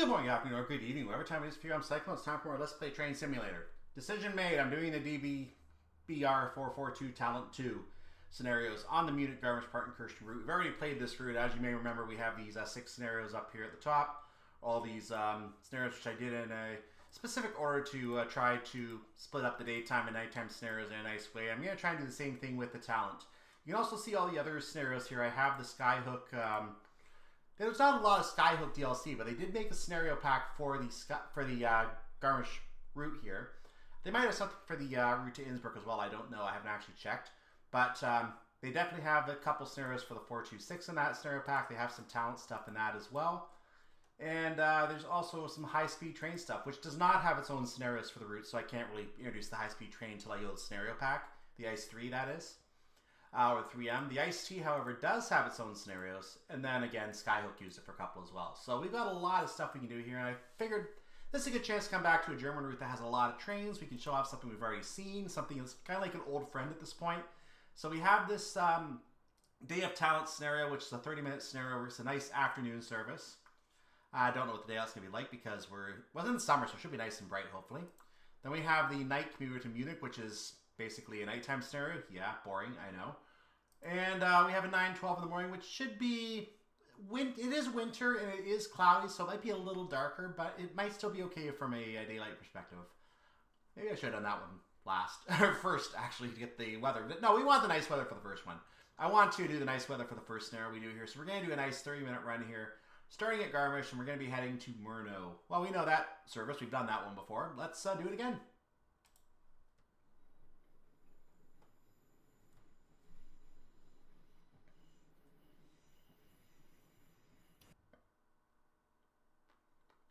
Good morning, good afternoon, or good evening, whatever time it is for you. I'm Cyclone. It's time for our Let's Play Train Simulator. Decision made. I'm doing the DBR442 Talent 2 scenarios on the Munich-Garmisch Partenkirchen route. We've already played this route. As you may remember, we have these 6 scenarios up here at the top. All these scenarios which I did in a specific order to try to split up the daytime and nighttime scenarios in a nice way. I'm going to try and do the same thing with the Talent. You can also see all the other scenarios here. I have the Skyhook... There's not a lot of Skyhook DLC, but they did make a scenario pack for the Garmisch route here. They might have something for the route to Innsbruck as well. I don't know. I haven't actually checked. But they definitely have a couple scenarios for the 426 in that scenario pack. They have some talent stuff in that as well. And there's also some high-speed train stuff, which does not have its own scenarios for the route, so I can't really introduce the high-speed train until I go to the scenario pack. The Ice 3, that is. Or 3M. The Ice T, however, does have its own scenarios, and then again, Skyhook used it for a couple as well. So we've got a lot of stuff we can do here, and I figured this is a good chance to come back to a German route that has a lot of trains. We can show off something we've already seen, something that's kind of like an old friend at this point. So we have this Day of Talent scenario, which is a 30-minute scenario where it's a nice afternoon service. I don't know what the day out's going to be like because it wasn't in summer, so it should be nice and bright, hopefully. Then we have the night commuter to Munich, which is basically a nighttime scenario. Yeah, boring, I know. And we have a 9:12 in the morning, which should be... It is winter and it is cloudy, so it might be a little darker, but it might still be okay from a daylight perspective. Maybe I should have done that one last. Or first, actually, to get the weather. But no, we want the nice weather for the first one. I want to do the nice weather for the first scenario we do here. So we're going to do a nice 30-minute run here, starting at Garmisch, and we're going to be heading to Murnau. Well, we know that service. We've done that one before. Let's do it again.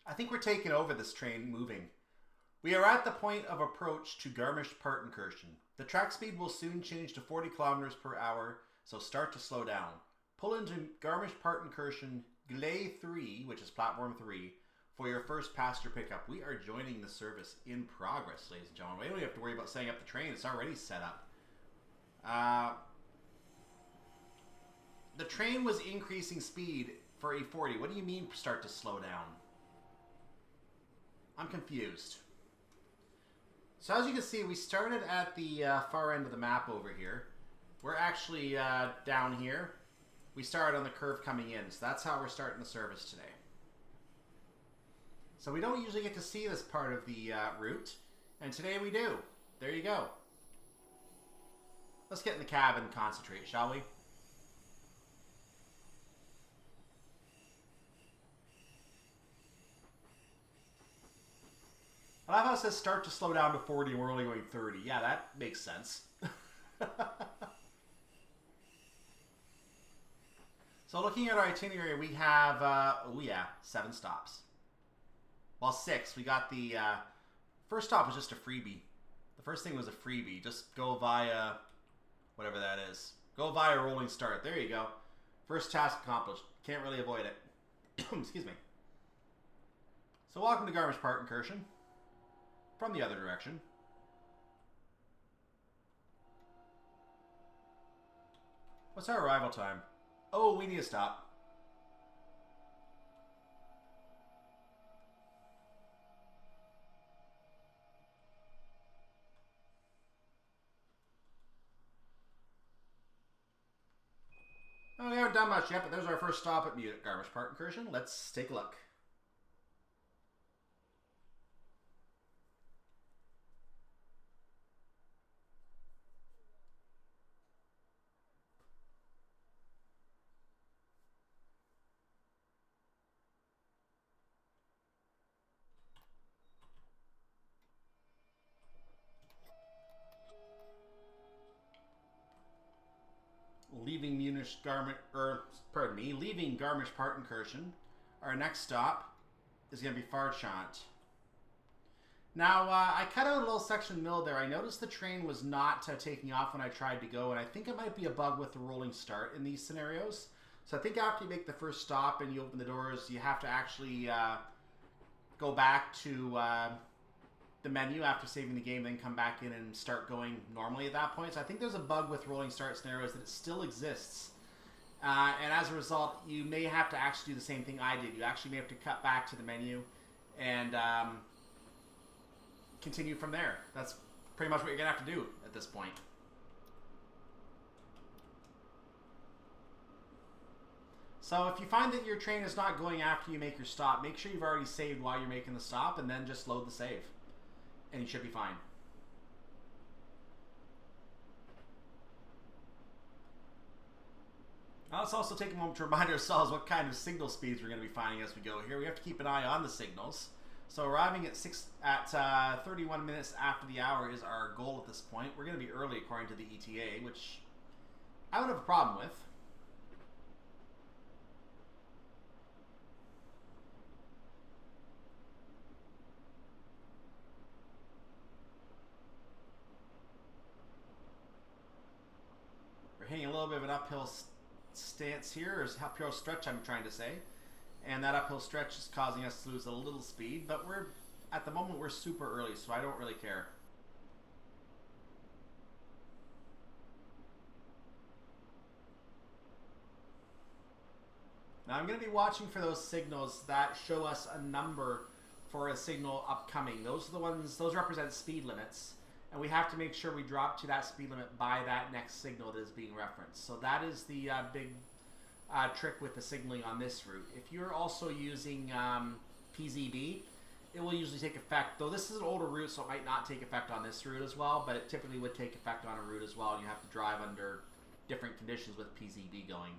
I think we're taking over this train moving. We are at the point of approach to Garmisch Partenkirchen. The track speed will soon change to 40 kilometers per hour, so start to slow down. Pull into Garmisch Partenkirchen Gleis 3, which is platform 3, for your first passenger pickup. We are joining the service in progress, ladies and gentlemen. We don't even have to worry about setting up the train. It's already set up. The train was increasing speed for a 40. What do you mean start to slow down? I'm confused. So as you can see, we started at the far end of the map over here. We're actually down here. We started on the curve coming in, so that's how we're starting the service today. So we don't usually get to see this part of the route, and today we do. There you go. Let's get in the cab and concentrate, shall we? I love how it says start to slow down to 40 and we're only going 30. Yeah, that makes sense. So looking at our itinerary, we have, 7 stops. Well, 6. We got the first stop was just a freebie. The first thing was a freebie. Just go via whatever that is. Go via rolling start. There you go. First task accomplished. Can't really avoid it. Excuse me. So welcome to Garmisch Partenkirchen. From the other direction. What's our arrival time? Oh, we need to stop. Oh, we haven't done much yet, but there's our first stop at Garmisch Partenkirchen. Let's take a look. Leaving leaving Garmisch Partenkirchen, our next stop is going to be Farchant. Now, I cut out a little section in the middle there. I noticed the train was not taking off when I tried to go, and I think it might be a bug with the rolling start in these scenarios. So I think after you make the first stop and you open the doors, you have to actually go back to the menu after saving the game, then come back in and start going normally at that point. So I think there's a bug with rolling start scenarios that it still exists. And as a result, you may have to actually do the same thing I did. You actually may have to cut back to the menu and continue from there. That's pretty much what you're going to have to do at this point. So if you find that your train is not going after you make your stop, make sure you've already saved while you're making the stop, and then just load the save. And you should be fine. Now let's also take a moment to remind ourselves what kind of signal speeds we're going to be finding as we go here. We have to keep an eye on the signals. So arriving at 31 minutes after the hour is our goal at this point. We're going to be early according to the ETA, which I would have a problem with. We're hitting a little bit of an uphill stance here, or uphill stretch I'm trying to say, and that uphill stretch is causing us to lose a little speed, but at the moment we're super early, so I don't really care. Now I'm going to be watching for those signals that show us a number for a signal upcoming. Those are the ones, those represent speed limits. And we have to make sure we drop to that speed limit by that next signal that is being referenced. So that is the big trick with the signaling on this route. If you're also using PZB, it will usually take effect, though this is an older route, so it might not take effect on this route as well, but it typically would take effect on a route as well, and you have to drive under different conditions with PZB going.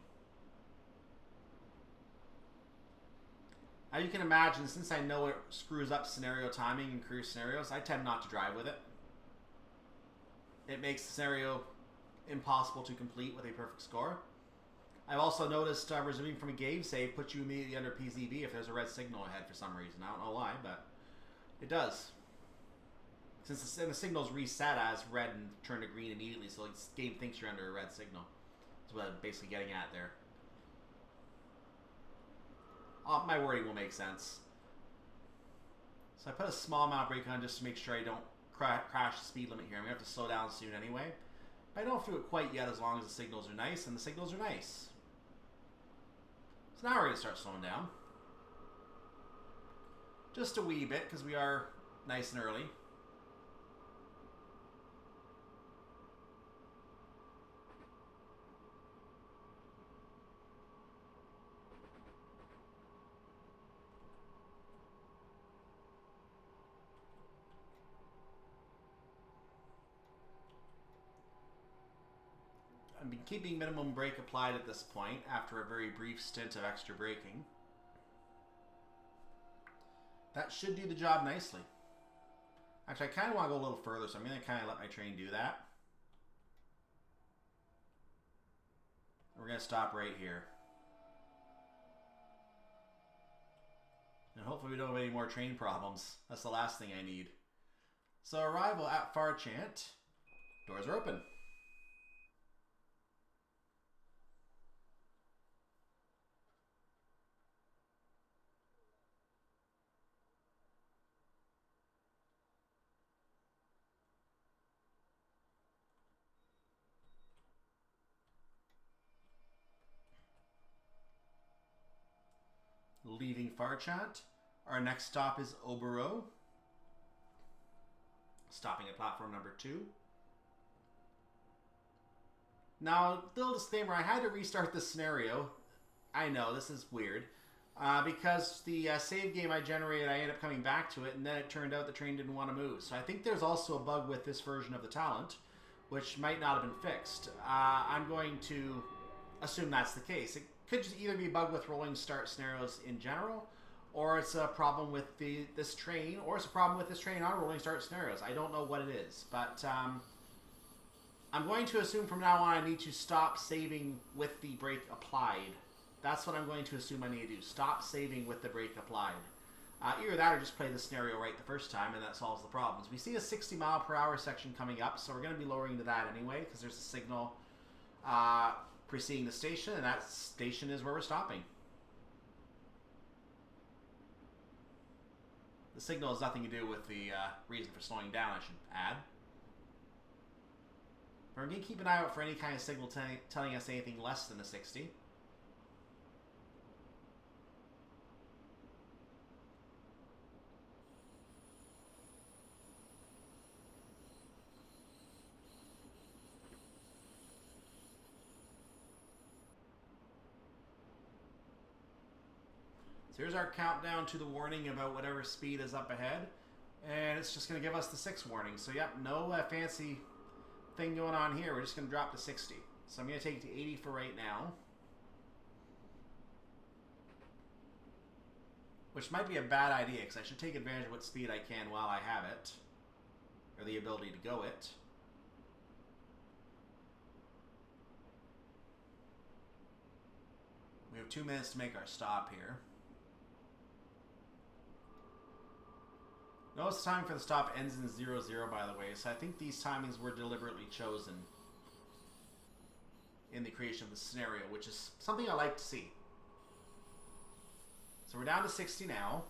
Now you can imagine, since I know it screws up scenario timing and career scenarios, I tend not to drive with it. It makes the scenario impossible to complete with a perfect score. I've also noticed resuming from a game save puts you immediately under PZB if there's a red signal ahead for some reason. I don't know why, but it does. Since the signal's reset as red and turn to green immediately, so the game thinks you're under a red signal. That's what I'm basically getting at there. My wording will make sense. So I put a small amount of brake on just to make sure I don't crash the speed limit here. I'm going to have to slow down soon anyway. But I don't have to do it quite yet as long as the signals are nice, and the signals are nice. So now we're going to start slowing down. Just a wee bit, because we are nice and early. I've been keeping minimum brake applied at this point after a very brief stint of extra braking. That should do the job nicely. Actually, I kind of want to go a little further, so I'm going to kind of let my train do that. We're going to stop right here. And hopefully we don't have any more train problems. That's the last thing I need. So arrival at Farchant. Doors are open. Leaving Farchant. Our next stop is Oberau. Stopping at platform number 2. Now, little disclaimer, I had to restart this scenario. I know, this is weird. Because the save game I generated, I ended up coming back to it, and then it turned out the train didn't want to move. So I think there's also a bug with this version of the talent, which might not have been fixed. I'm going to assume that's the case. It could just either be a bug with rolling start scenarios in general, or it's a problem with this train, or it's a problem with this train on rolling start scenarios. I don't know what it is, but I'm going to assume from now on I need to stop saving with the brake applied. That's what I'm going to assume I need to do. Stop saving with the brake applied. Either that or just play the scenario right the first time, and that solves the problems. We see a 60 mile per hour section coming up, so we're going to be lowering to that anyway, because there's a signal preceding the station, and that station is where we're stopping. The signal has nothing to do with the reason for slowing down, I should add. But we're going to keep an eye out for any kind of signal telling us anything less than a 60. So here's our countdown to the warning about whatever speed is up ahead. And it's just going to give us the 6 warning. So yep, no fancy thing going on here. We're just going to drop to 60. So I'm going to take it to 80 for right now. Which might be a bad idea, because I should take advantage of what speed I can while I have it. Or the ability to go it. We have 2 minutes to make our stop here. Notice the time for the stop ends in 00, by the way, so I think these timings were deliberately chosen in the creation of the scenario, which is something I like to see. So we're down to 60 now.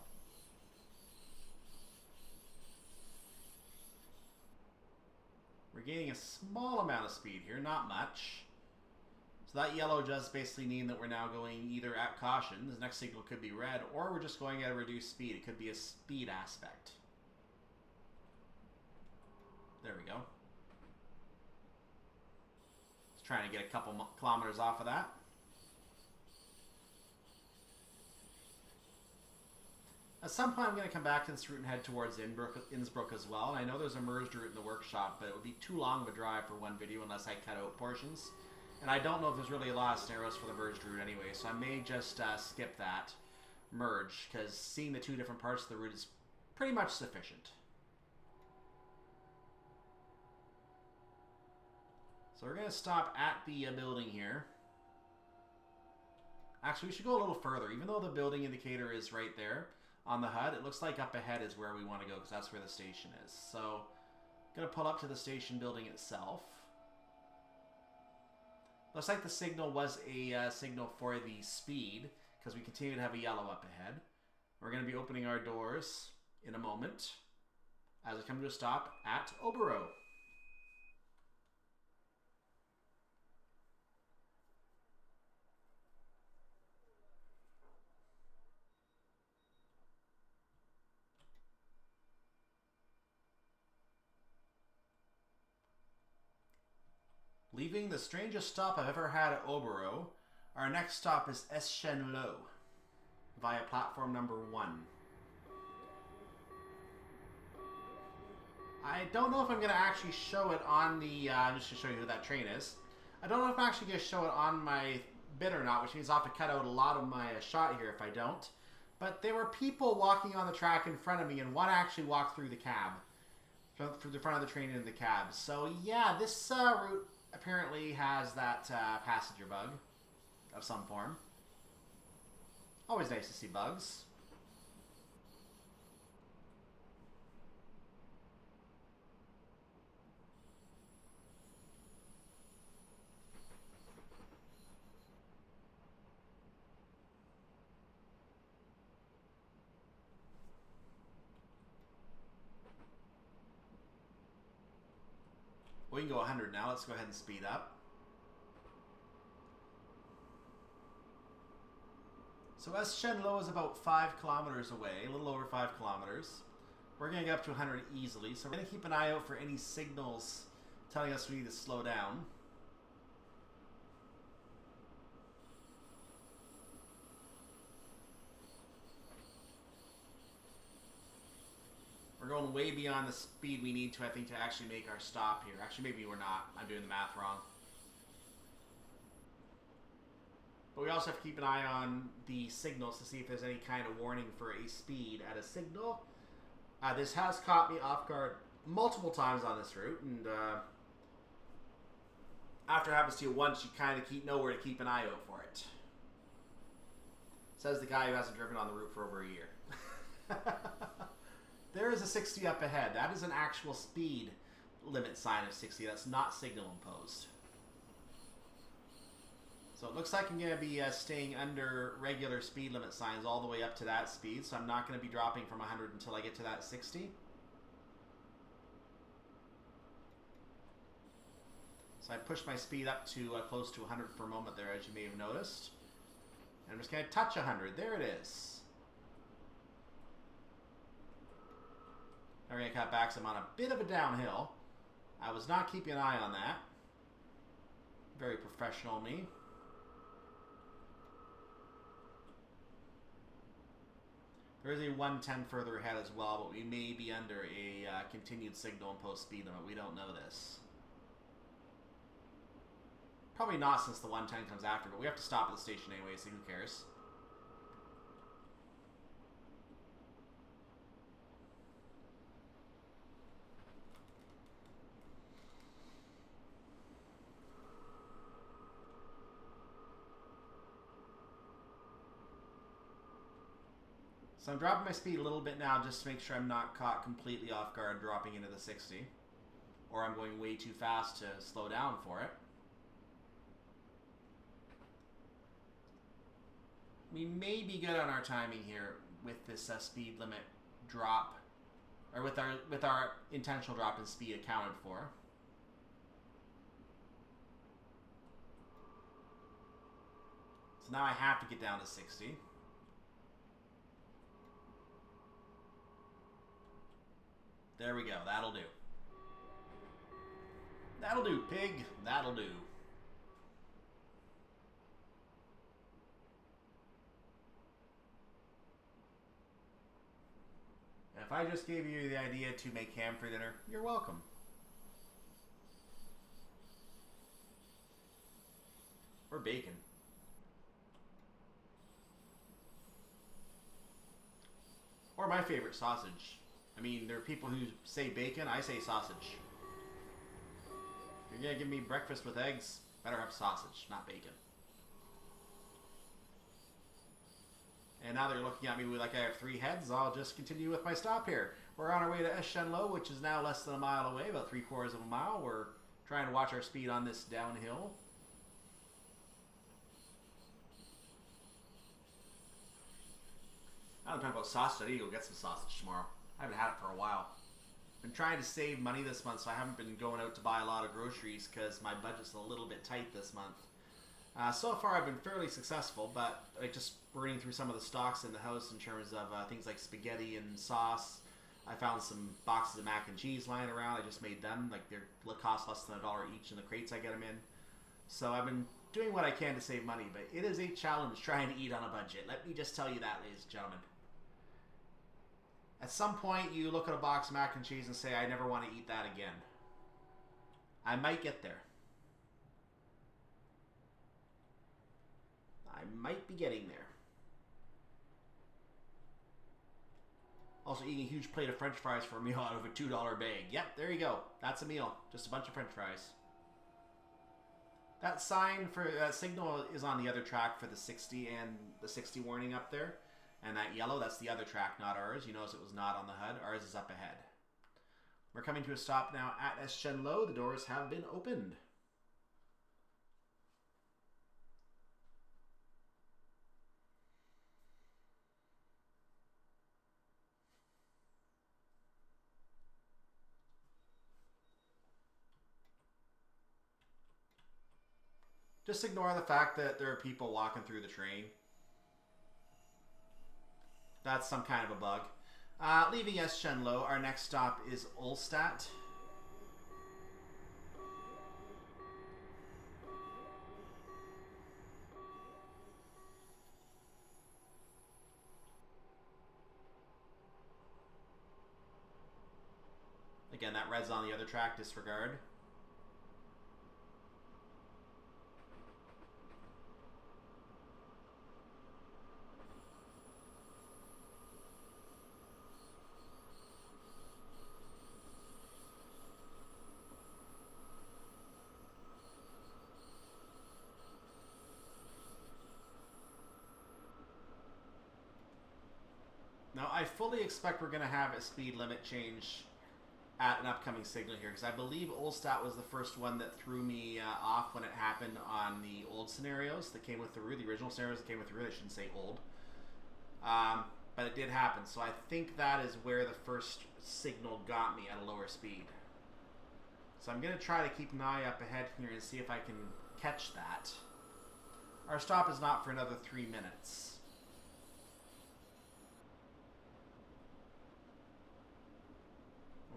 We're gaining a small amount of speed here, not much. So that yellow does basically mean that we're now going either at caution, the next signal could be red, or we're just going at a reduced speed. It could be a speed aspect. There we go. Just trying to get a couple kilometers off of that. At some point I'm going to come back to this route and head towards Innsbruck as well. And I know there's a merged route in the workshop, but it would be too long of a drive for one video unless I cut out portions. And I don't know if there's really a lot of scenarios for the merged route anyway, so I may just skip that merge, because seeing the 2 different parts of the route is pretty much sufficient. So we're going to stop at the building here. Actually, we should go a little further. Even though the building indicator is right there on the HUD, it looks like up ahead is where we want to go, because that's where the station is. So I'm going to pull up to the station building itself. Looks like the signal was a signal for the speed, because we continue to have a yellow up ahead. We're going to be opening our doors in a moment as I come to a stop at Oberau. Leaving the strangest stop I've ever had at Oberau, our next stop is Eschenlohe via platform number 1. I don't know if I'm going to actually show it on the, just to show you who that train is. I don't know if I'm actually going to show it on my bit or not, which means I'll have to cut out a lot of my shot here if I don't. But there were people walking on the track in front of me, and one actually walked through the cab, through the front of the train into the cab. So yeah, this route apparently has that passenger bug of some form. Always nice to see bugs. We can go 100 now. Let's go ahead and speed up. So Eschenlohe is about 5 kilometers away, a little over 5 kilometers. We're going to get up to 100 easily, so we're going to keep an eye out for any signals telling us we need to slow down. We're going way beyond the speed we need to, I think, to actually make our stop here. Actually, maybe we're not. I'm doing the math wrong. But we also have to keep an eye on the signals to see if there's any kind of warning for a speed at a signal. This has caught me off guard multiple times on this route, and after it happens to you once, you kind of know where to keep an eye out for it. Says the guy who hasn't driven on the route for over a year. There is a 60 up ahead. That is an actual speed limit sign of 60. That's not signal imposed. So it looks like I'm going to be staying under regular speed limit signs all the way up to that speed. So I'm not going to be dropping from 100 until I get to that 60. So I pushed my speed up to close to 100 for a moment there, as you may have noticed. And I'm just going to touch 100. There it is. We're going to cut back, so I'm on a bit of a downhill. I was not keeping an eye on that. Very professional of me. There is a 110 further ahead as well, but we may be under a continued signal and post speed limit. We don't know this. Probably not, since the 110 comes after, but we have to stop at the station anyway, so who cares? So I'm dropping my speed a little bit now just to make sure I'm not caught completely off guard dropping into the 60. Or I'm going way too fast to slow down for it. We may be good on our timing here with this speed limit drop, or with our intentional drop in speed accounted for. So now I have to get down to 60. There we go. That'll do. That'll do, pig. That'll do. If I just gave you the idea to make ham for dinner, you're welcome. Or bacon. Or my favorite, sausage. I mean, there are people who say bacon, I say sausage. If you're gonna give me breakfast with eggs, better have sausage, not bacon. And now they're looking at me like I have 3 heads, I'll just continue with my stop here. We're on our way to Eschenlohe, which is now less than a mile away, about 3/4 of a mile. We're trying to watch our speed on this downhill. I don't talk about sausage. I need to go get some sausage tomorrow. I haven't had it for a while. Been trying to save money this month, so I haven't been going out to buy a lot of groceries because my budget's a little bit tight this month. So far, I've been fairly successful, but like just burning through some of the stocks in the house in terms of things like spaghetti and sauce. I found some boxes of mac and cheese lying around. I just made them. Like, they're cost less than $1 each in the crates I get them in. So I've been doing what I can to save money, but it is a challenge trying to eat on a budget. Let me just tell you that, ladies and gentlemen. At some point, you look at a box of mac and cheese and say, I never want to eat that again. I might get there. I might be getting there. Also eating a huge plate of french fries for a meal out of a $2 bag. Yep, there you go. That's a meal. Just a bunch of french fries. That sign for that signal is on the other track for the 60 and the 60 warning up there. And that yellow, that's the other track, not ours. You notice it was not on the HUD. Ours is up ahead. We're coming to a stop now at Eschenlohe. The doors have been opened. Just ignore the fact that there are people walking through the train. That's some kind of a bug. Leaving Eschenlohe, our next stop is Ohlstadt. Again, that red's on the other track, disregard. Now, I fully expect we're going to have a speed limit change at an upcoming signal here, because I believe Ohlstadt was the first one that threw me off when it happened on the old scenarios that came with the route, the original scenarios that came with the route. I shouldn't say old. But it did happen, so I think that is where the first signal got me at a lower speed. So I'm going to try to keep an eye up ahead here and see if I can catch that. Our stop is not for another 3 minutes.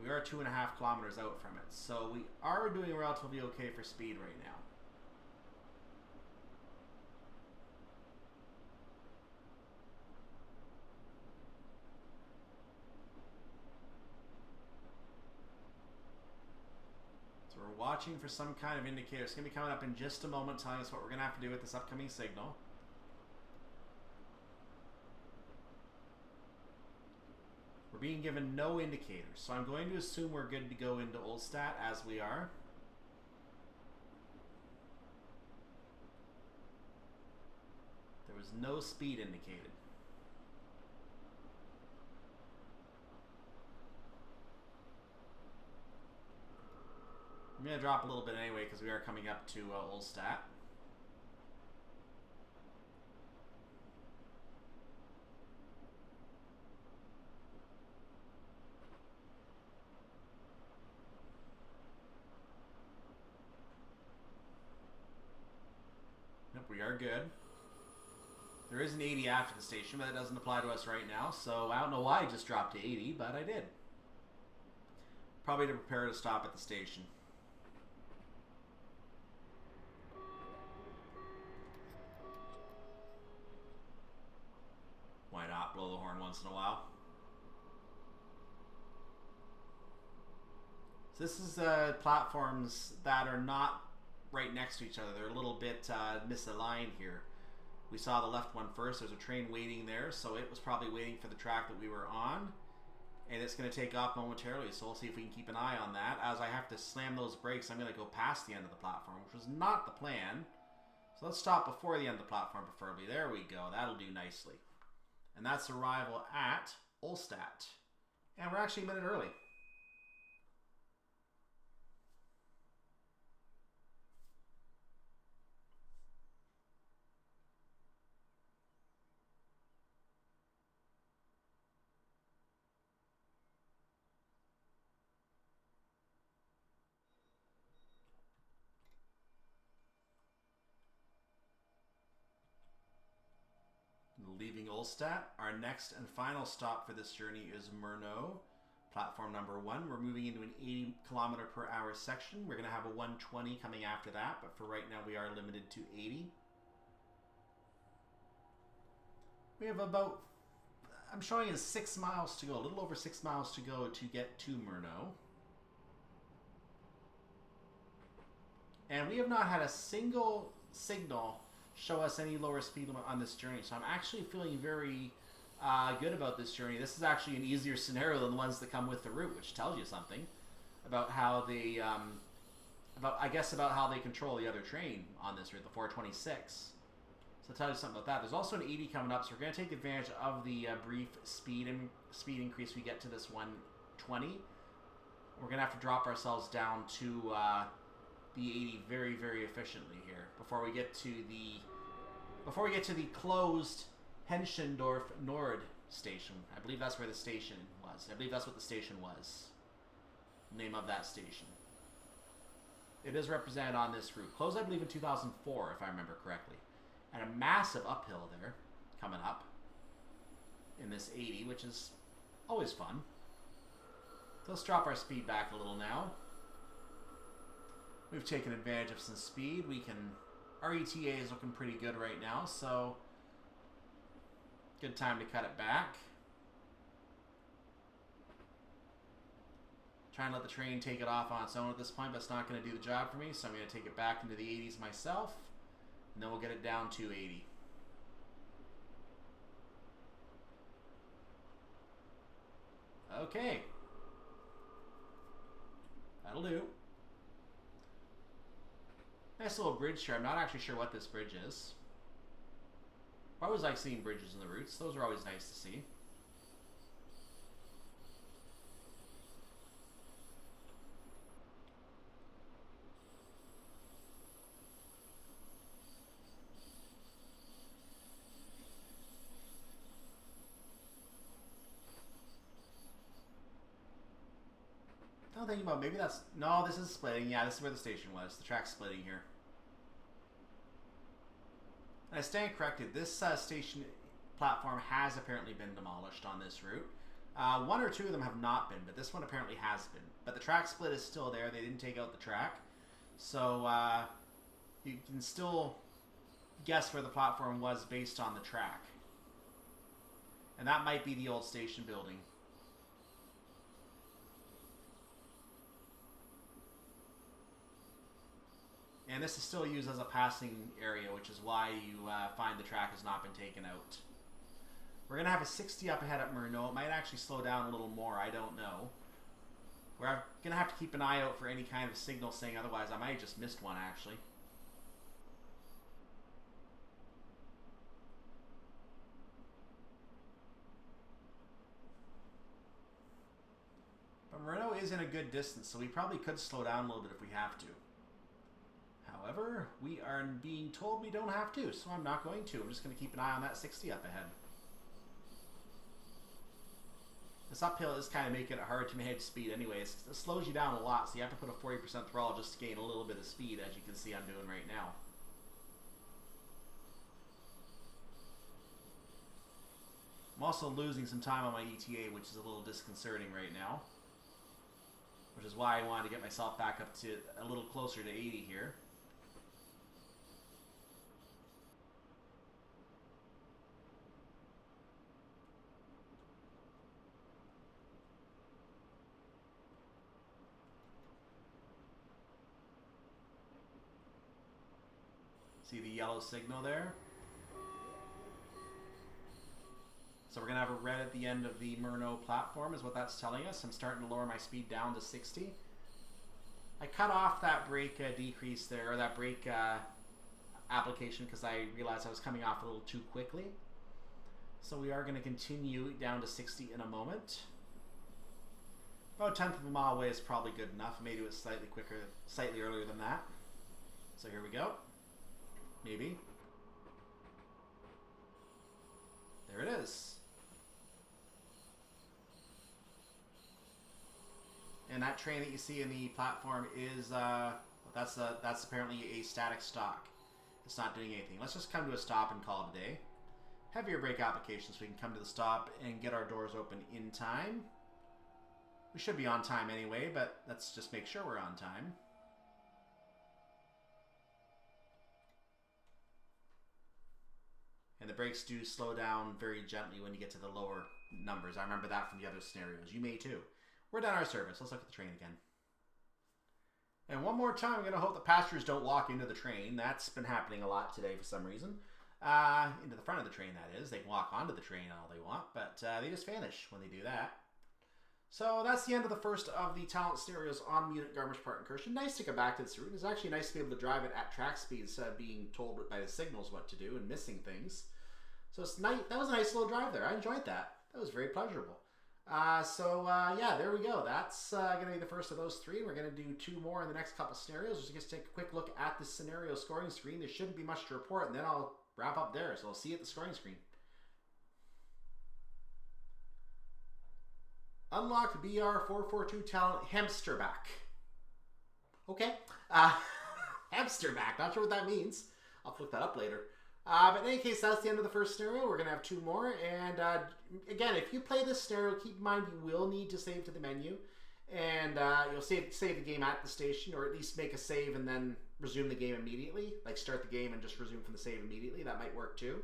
We are 2.5 kilometers out from it, so we are doing relatively okay for speed right now. We're watching for some kind of indicator. It's going to be coming up in just a moment, telling us what we're going to have to do with this upcoming signal. We're being given no indicators, so I'm going to assume we're good to go into Ohlstadt, as we are. There was no speed indicated. I'm going to drop a little bit anyway because we are coming up to Ohlstadt. Nope, we are good. There is an 80 after the station, but that doesn't apply to us right now, so I don't know why I just dropped to 80, but I did. Probably to prepare to stop at the station. Why not blow the horn once in a while? So this is platforms that are not right next to each other. They're a little bit misaligned here. We saw the left one first. There's a train waiting there, so it was probably waiting for the track that we were on. And it's going to take off momentarily, so we'll see if we can keep an eye on that. As I have to slam those brakes, I'm going to go past the end of the platform, which was not the plan. So let's stop before the end of the platform, preferably. There we go. That'll do nicely. And that's arrival at Ohlstadt. And we're actually a minute early. Leaving Ohlstadt, our next and final stop for this journey is Murnau, platform number 1. We're moving into an 80-kilometer-per-hour section. We're going to have a 120 coming after that, but for right now we are limited to 80. We have about, I'm showing us 6 miles to go, a little over 6 miles to go to get to Murnau. And we have not had a single signal show us any lower speed limit on this journey. So I'm actually feeling very good about this journey. This is actually an easier scenario than the ones that come with the route, which tells you something about how they, about how they control the other train on this route, the 426. So it tells you something about that. There's also an 80 coming up, so we're going to take advantage of the brief speed increase we get to this 120. We're going to have to drop ourselves down to the 80 very, very efficiently here before we get to the closed Henschendorf Nord station. I believe that's where the station was. I believe that's what the station was. Name of that station. It is represented on this route. Closed, I believe, in 2004, if I remember correctly. And a massive uphill there coming up in this 80, which is always fun. So let's drop our speed back a little now. We've taken advantage of some speed. Our ETA is looking pretty good right now, so good time to cut it back. Trying to let the train take it off on its own at this point, but it's not going to do the job for me, so I'm going to take it back into the 80s myself, and then we'll get it down to 80. Okay. That'll do. Nice little bridge here. I'm not actually sure what this bridge is. I always like seeing bridges in the routes. Those are always nice to see. I'm thinking about maybe that's... No, this is splitting. Yeah, this is where the station was. The track's splitting here. And I stand corrected. This station platform has apparently been demolished on this route. One or two of them have not been, but this one apparently has been. But the track split is still there. They didn't take out the track. So you can still guess where the platform was based on the track. And that might be the old station building. And this is still used as a passing area, which is why you find the track has not been taken out. We're going to have a 60 up ahead at Murnau. It might actually slow down a little more. I don't know. We're going to have to keep an eye out for any kind of signal saying otherwise. I might have just missed one, actually. But Murnau is in a good distance, so we probably could slow down a little bit if we have to. However, we are being told we don't have to, so I'm not going to. I'm just going to keep an eye on that 60 up ahead. This uphill is kind of making it hard to manage speed anyways. It slows you down a lot, so you have to put a 40% throttle just to gain a little bit of speed, as you can see I'm doing right now. I'm also losing some time on my ETA, which is a little disconcerting right now. Which is why I wanted to get myself back up to a little closer to 80 here. See the yellow signal there? So we're going to have a red at the end of the Murnau platform is what that's telling us. I'm starting to lower my speed down to 60. I cut off that brake decrease there, or that brake application, because I realized I was coming off a little too quickly. So we are going to continue down to 60 in a moment. About a tenth of a mile away is probably good enough. Maybe it was slightly quicker, slightly earlier than that. So here we go. Maybe. There it is. And that train that you see in the platform is, that's apparently a static stock. It's not doing anything. Let's just come to a stop and call it a day. Heavier brake application so we can come to the stop and get our doors open in time. We should be on time anyway, but let's just make sure we're on time. And the brakes do slow down very gently when you get to the lower numbers. I remember that from the other scenarios. You may too. We're done our service. Let's look at the train again. And one more time, I'm going to hope the passengers don't walk into the train. That's been happening a lot today for some reason. Into the front of the train, that is. They can walk onto the train all they want, but they just vanish when they do that. So that's the end of the first of the talent scenarios on Munich-Garmisch Partenkirchen. Nice to get back to this route. It's actually nice to be able to drive it at track speed instead of being told by the signals what to do and missing things. So it's nice. That was a nice little drive there. I enjoyed that. That was very pleasurable. Yeah, there we go. That's going to be the first of those three. We're going to do two more in the next couple scenarios. Just going to take a quick look at the scenario scoring screen. There shouldn't be much to report, and then I'll wrap up there. So I'll see you at the scoring screen. Unlocked BR442 talent Hamsterback. Okay. Hamsterback. Not sure what that means. I'll look that up later. But in any case, that's the end of the first scenario. We're going to have two more. And again, if you play this scenario, keep in mind you will need to save to the menu. And you'll save the game at the station, or at least make a save and then resume the game immediately. Like start the game and just resume from the save immediately. That might work too.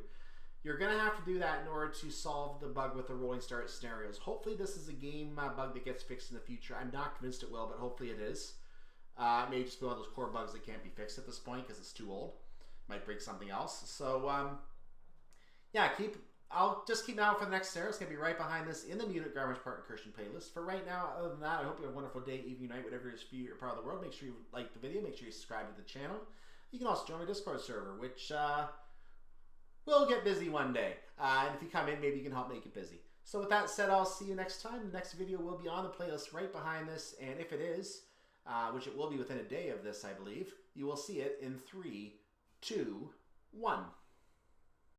You're going to have to do that in order to solve the bug with the rolling start scenarios. Hopefully this is a game bug that gets fixed in the future. I'm not convinced it will, but hopefully it is. It may just be one of those core bugs that can't be fixed at this point because it's too old. Might break something else. So, yeah, I'll just keep an eye out for the next scenario. It's going to be right behind this in the Munich-Garmisch Partenkirchen playlist. For right now, other than that, I hope you have a wonderful day, evening, night, whatever it is for you, your part of the world. Make sure you like the video. Make sure you subscribe to the channel. You can also join my Discord server, which will get busy one day. And if you come in, maybe you can help make it busy. So with that said, I'll see you next time. The next video will be on the playlist right behind this. And if it is, which it will be within a day of this, I believe, you will see it in 3, 2, 1.